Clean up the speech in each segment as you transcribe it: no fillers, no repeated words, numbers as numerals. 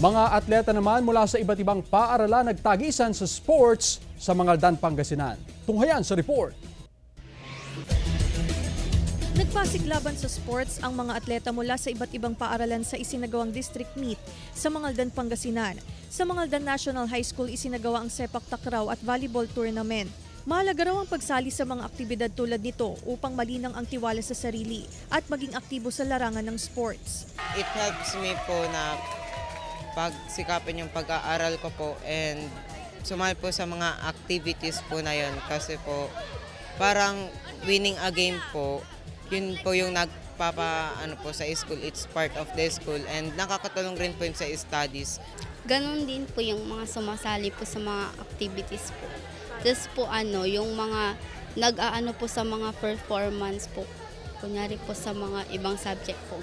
Mga atleta naman mula sa iba't ibang paaralan nagtagisan sa sports sa Mangaldan, Pangasinan. Tunghayan sa report. Nagpasiklaban sa sports ang mga atleta mula sa iba't ibang paaralan sa isinagawang district meet sa Mangaldan, Pangasinan. Sa Mangaldan National High School isinagawa ang sepak takraw at volleyball tournament. Mahalaga raw ang pagsali sa mga aktibidad tulad nito upang malinang ang tiwala sa sarili at maging aktibo sa larangan ng sports. It helps me po na pagsikapin yung pag-aaral ko po and sumali po sa mga activities po na yun kasi po parang winning a game po, yun po yung nagpapa po sa school, it's part of the school and nakakatulong rin po yun sa studies. Ganon din po yung mga sumasali po sa mga activities po. Tapos po yung mga nag-aano po sa mga performance po. Kunyari po sa mga ibang subject po.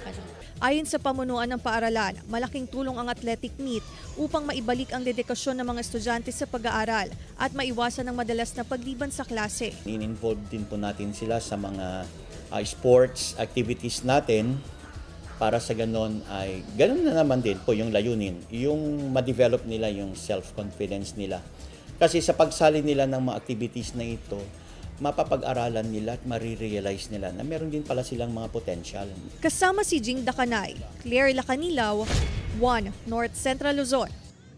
Ayon sa pamunuan ng paaralan, malaking tulong ang athletic meet upang maibalik ang dedikasyon ng mga estudyante sa pag-aaral at maiwasan ang madalas na pagliban sa klase. In-involve din po natin sila sa mga sports activities natin para sa ganon na naman din po yung layunin, yung ma-develop nila yung self-confidence nila. Kasi sa pagsali nila ng mga activities na ito, mapapag-aralan nila at marirealize nila na meron din pala silang mga potential. Kasama si Jing Dakanay, Claire Lacanilaw, 1 North Central Luzon.